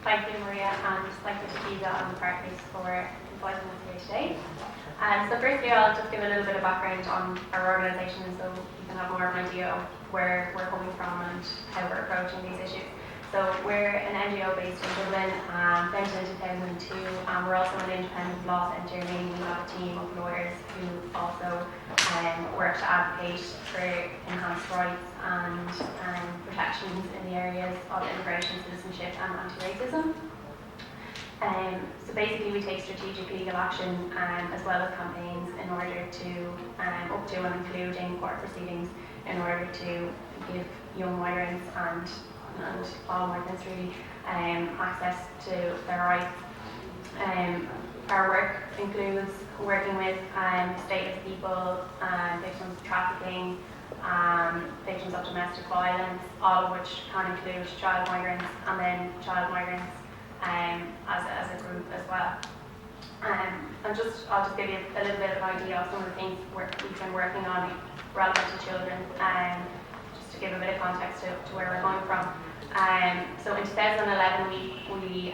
Thank you, Maria, and thank you to KISA and the partners for inviting us here today. So firstly, I'll just give a little bit of background on our organisation so you can have more of an idea of where we're coming from and how we're approaching these issues. So we're an NGO based in Dublin, founded in 2002, and we're also an independent law centre, meaning we have a team of lawyers who also work to advocate for enhanced rights and protections in the areas of immigration, citizenship and anti-racism. So basically we take strategic legal action as well as campaigns in order to, up to and including court proceedings, in order to give young migrants and all migrants really access to their rights. Our work includes working with stateless people, victims of trafficking, victims of domestic violence, all of which can include child migrants and then child migrants as a group as well. I'll just give you a little bit of an idea of some of the things we've been working on relevant to children, just to give a bit of context to where we're going from. So in 2011 we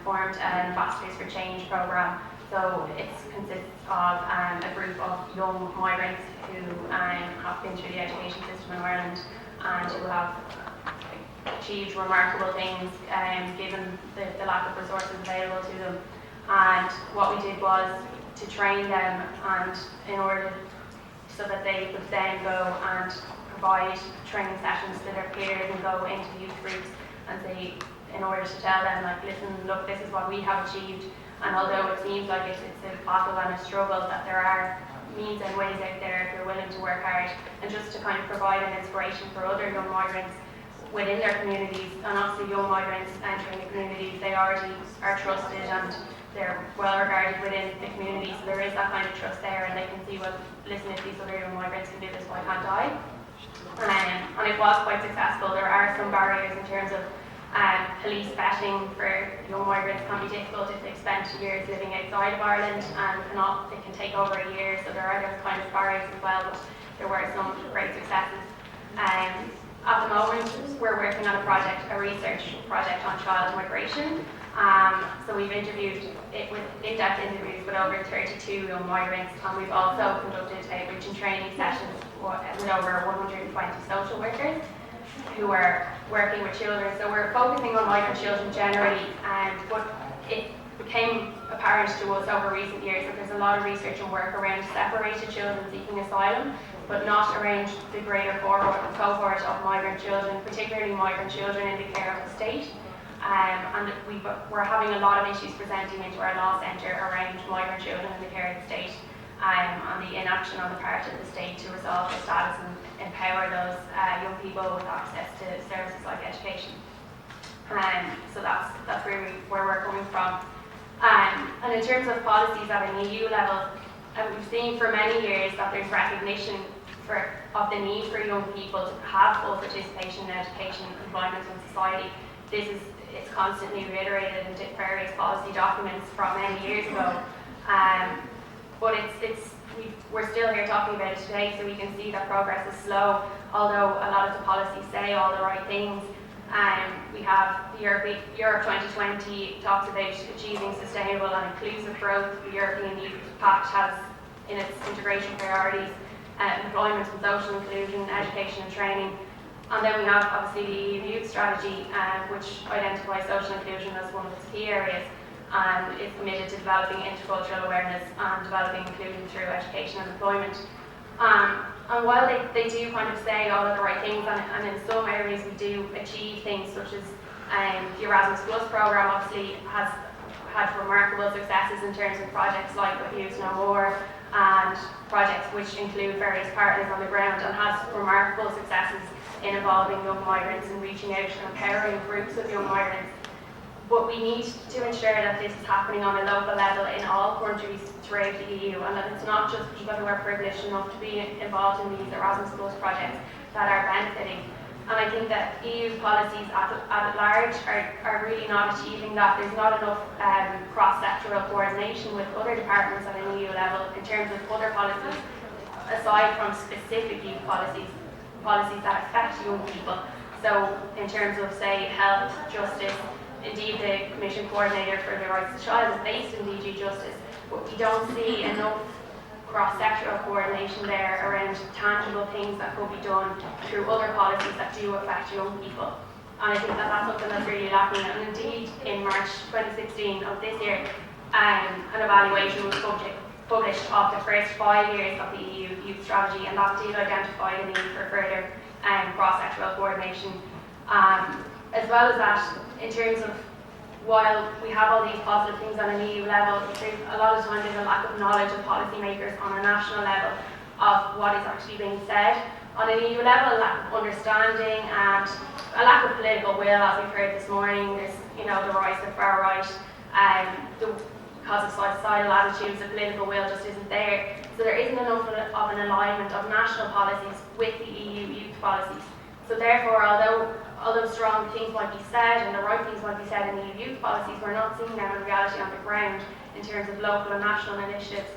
formed an Ambassadors for Change programme. So it consists of a group of young migrants who have been through the education system in Ireland and who have achieved remarkable things given the lack of resources available to them. And what we did was to train them, and in order so that they could then go and provide training sessions to their peers and go into youth groups and say, in order to tell them, like, listen, look, this is what we have achieved, and although it seems like it's a battle and a struggle, that there are means and ways out there if you're willing to work hard, and just to kind of provide an inspiration for other young migrants within their communities. And obviously young migrants entering the communities, they already are trusted and they're well regarded within the community, so there is that kind of trust there, and they can see, well, listen, if these other young migrants can do this, why can't I? And it was quite successful. There are some barriers in terms of police vetting for young migrants can be difficult if they've spent years living outside of Ireland, and it can take over a year, so there are those kind of barriers as well, but there were some great successes. At the moment we're working on a research project on child migration. So we've interviewed it with in-depth interviews with over 32 young migrants, and we've also conducted outreach and training sessions with over 120 social workers who are working with children. So we're focusing on migrant children generally, but it became apparent to us over recent years that there's a lot of research and work around separated children seeking asylum, but not around the greater cohort of migrant children, particularly migrant children in the care of the state. And we're having a lot of issues presenting into our law centre around migrant children in the care of the state, and the inaction on the part of the state to resolve their status and empower those young people with access to services like education. So that's where we're coming from. And in terms of policies at an EU level, we've seen for many years that there's recognition of the need for young people to have full participation in education, employment and society. It's constantly reiterated in various policy documents from many years ago. But we're still here talking about it today, so we can see that progress is slow, although a lot of the policies say all the right things. We have Europe 2020 talks about achieving sustainable and inclusive growth. The European Youth Pact has in its integration priorities employment and social inclusion, education and training. And then we have obviously the EU Youth Strategy, which identifies social inclusion as one of its key areas, and is committed to developing intercultural awareness and developing inclusion through education and employment. And while they do kind of say all of the right things, and in some areas we do achieve things, such as the Erasmus Plus programme obviously has had remarkable successes in terms of projects like What Youth No More, and projects which include various partners on the ground, and has remarkable successes in involving young migrants and reaching out and empowering groups of young migrants. But we need to ensure that this is happening on a local level in all countries throughout the EU, and that it's not just people who are privileged enough to be involved in these Erasmus Plus projects that are benefiting. And I think that EU policies at large are really not achieving that. There's not enough cross-sectoral coordination with other departments at an EU level in terms of other policies, aside from specific youth policies that affect young people. So in terms of, say, health, justice, indeed the Commission Coordinator for the Rights of the Child is based in DG Justice, but we don't see enough cross-sectoral coordination there around tangible things that could be done through other policies that do affect young people. And I think that that's something that's really lacking. And indeed, in March 2016 of this year, an evaluation was published of the first 5 years of the EU Youth Strategy, and that did identify the need for further cross-sectoral coordination. As well as that, in terms of, while we have all these positive things on an EU level, a lot of times there's a lack of knowledge of policymakers on a national level of what is actually being said. On an EU level, a lack of understanding and a lack of political will, as we've heard this morning. There's, the rise of far right, because of societal attitudes, the political will just isn't there. So there isn't enough of an alignment of national policies with the EU youth policies. So therefore, although strong things might be said and the right things might be said in the EU youth policies, we're not seeing them in reality on the ground in terms of local and national initiatives.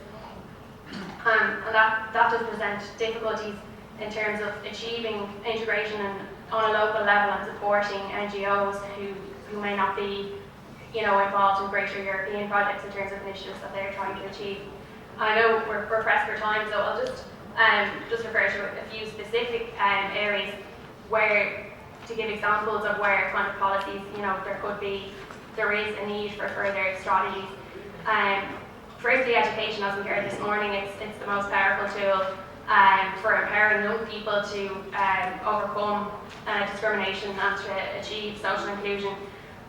And that does present difficulties in terms of achieving integration on a local level and supporting NGOs who may not be involved in greater European projects in terms of initiatives that they're trying to achieve. I know we're pressed for time, so I'll just refer to a few specific areas where, to give examples of where kind of policies, there is a need for further strategies. Firstly, education, as we heard this morning, it's the most powerful tool for empowering young people to overcome discrimination and to achieve social inclusion.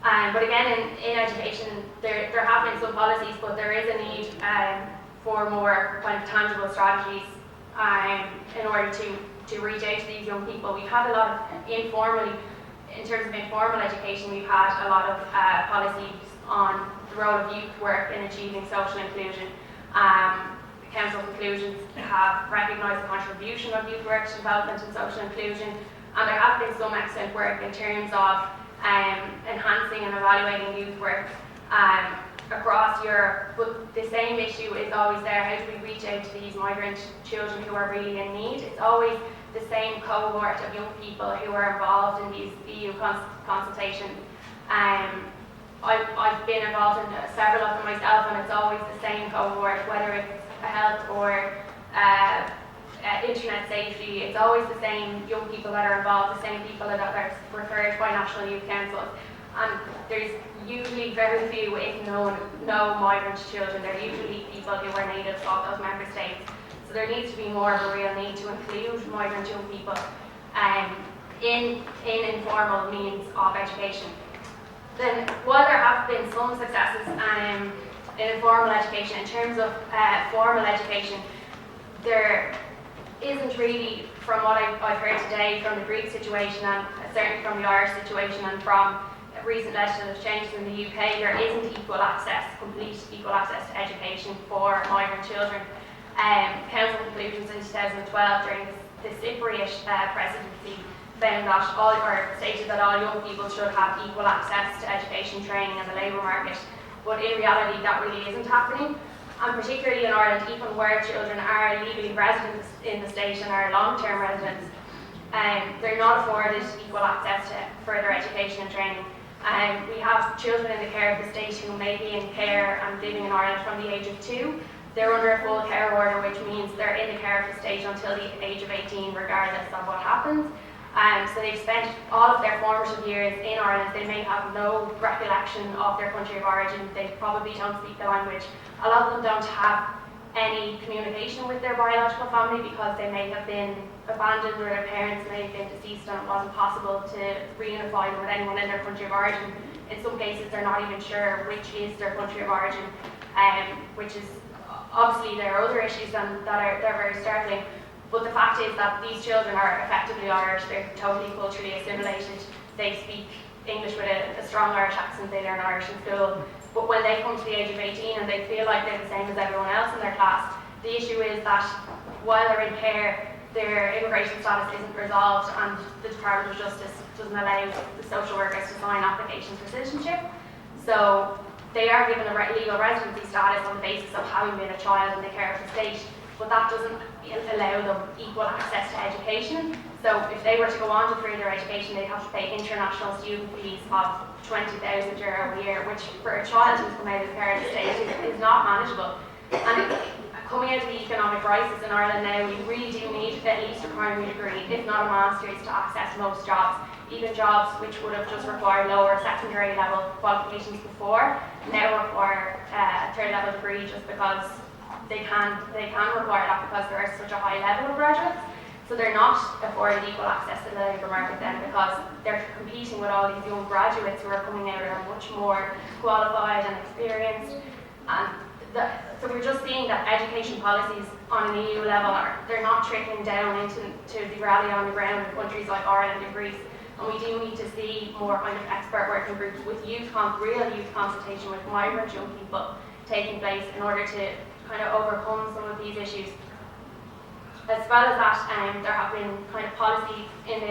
But again, in education, there have been some policies, but there is a need for more kind of tangible strategies in order to reach out to these young people. We've had a lot of in terms of informal education, we've had a lot of policies on the role of youth work in achieving social inclusion. The Council conclusions have recognised the contribution of youth work to development and social inclusion, and there have been some excellent work in terms of enhancing and evaluating youth work across Europe, but the same issue is always there. How do we reach out to these migrant children who are really in need? It's always the same cohort of young people who are involved in these EU consultations. I've been involved in several of them myself, and it's always the same cohort, whether it's health or internet safety. It's always the same young people that are involved, the same people that are referred by national youth councils. And there's usually very few, if no migrant children. They're usually people who are natives of those member states. So there needs to be more of a real need to include migrant young people in informal means of education. Then, while there have been some successes in informal education, in terms of formal education, there isn't really, from what I've heard today, from the Greek situation and certainly from the Irish situation and from recent legislative changes in the UK, there isn't complete equal access to education for migrant children. Council conclusions in 2012 during the Cypriot presidency found that stated that all young people should have equal access to education, training and the labour market. But in reality, that really isn't happening. And particularly in Ireland, even where children are legally resident in the state and are long-term residents, they're not afforded equal access to further education and training. We have children in the care of the state who may be in care and living in Ireland from the age of 2. They're under a full care order, which means they're in the care of the state until the age of 18, regardless of what happens. So they've spent all of their formative years in Ireland. They may have no recollection of their country of origin. They probably don't speak the language. A lot of them don't have any communication with their biological family because they may have been abandoned or their parents may have been deceased and it wasn't possible to reunify them with anyone in their country of origin. In some cases, they're not even sure which is their country of origin, which is obviously there are other issues they're very startling. But the fact is that these children are effectively Irish. They're totally culturally assimilated. They speak English with a strong Irish accent. They learn Irish in school. But when they come to the age of 18 and they feel like they're the same as everyone else in their class, the issue is that while they're in care, their immigration status isn't resolved and the Department of Justice doesn't allow the social workers to sign applications for citizenship. So they are given a legal residency status on the basis of having been a child in the care of the state, but that doesn't allow them equal access to education. So if they were to go on to further education, they'd have to pay international student fees of €20,000 a year, which for a child who's come out of the parent state is not manageable. And coming out of the economic crisis in Ireland now, we really do need at least a primary degree, if not a master's, to access most jobs. Even jobs which would have just required lower secondary level qualifications before, now require a third level degree just because they can require that because there is such a high level of graduates. So they're not afforded equal access to the labour market then, because they're competing with all these young graduates who are coming out and are much more qualified and experienced. And so we're just seeing that education policies on an EU level they're not trickling down into the reality on the ground in countries like Ireland and Greece. And we do need to see more kind of expert working groups with real youth consultation with migrant young people taking place in order to kind of overcome some of these issues. As well as that, there have been kind of policies in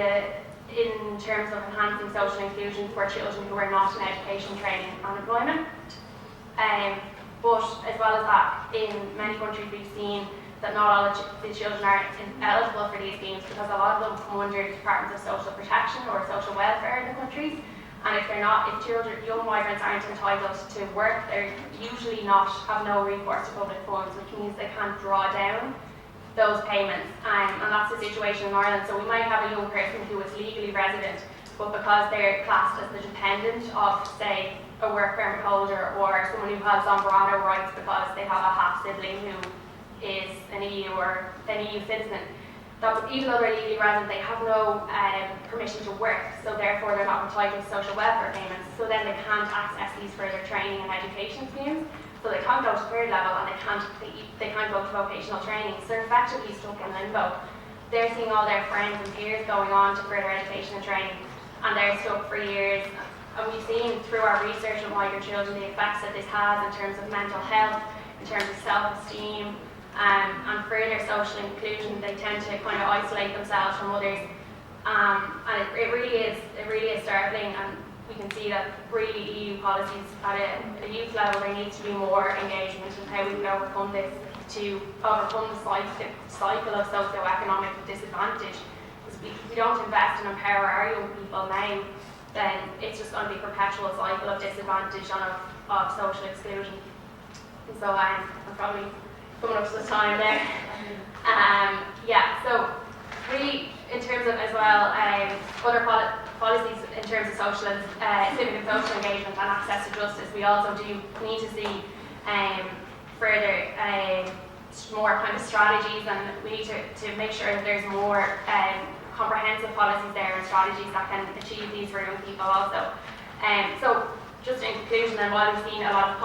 terms of enhancing social inclusion for children who are not in education, training and employment. But as well as that, in many countries we've seen that not all the children are eligible for these schemes, because a lot of them come under departments of social protection or social welfare in the countries. And if young migrants aren't entitled to work, they're usually have no recourse to public funds, which means they can't draw down those payments. And that's the situation in Ireland. So we might have a young person who is legally resident, but because they're classed as the dependent of, say, a work permit holder or someone who has Zambrano rights because they have a half-sibling who is an EU or an EU citizen, that even though they're legally resident, they have no permission to work, so therefore they're not entitled to social welfare payments. So then they can't access these further training and education schemes. So they can't go to third level and they can't go to vocational training. So they're effectively stuck in limbo. They're seeing all their friends and peers going on to further education and training, and they're stuck for years. And we've seen through our research on migrant children the effects that this has in terms of mental health, in terms of self-esteem, and further social inclusion. They tend to kind of isolate themselves from others, and it really is startling. And we can see that really EU policies at a youth level, there needs to be more engagement in how we can overcome this, to overcome the cycle of socio-economic disadvantage. Because if we don't invest and empower our young people now, then it's just going to be a perpetual cycle of disadvantage and of social exclusion. And so I'm probably coming up to the time there. So really, in terms of as well, other policies in terms of social and civic and social engagement and access to justice, we also do need to see further more kind of strategies, and we need to make sure that there's more comprehensive policies there and strategies that can achieve these for young people also. So just in conclusion, then, while we've seen a lot of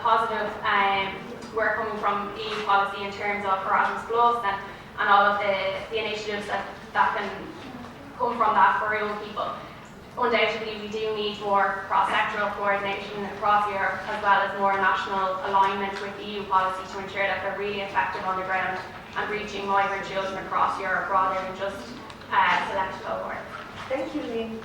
positive work coming from EU policy in terms of Erasmus Plus and all of the initiatives that can come from that for young people, undoubtedly we do need more cross-sectoral coordination across Europe, as well as more national alignment with EU policy to ensure that they're really effective on the ground and reaching migrant children across Europe rather than just select cohorts. Thank you, Leanne.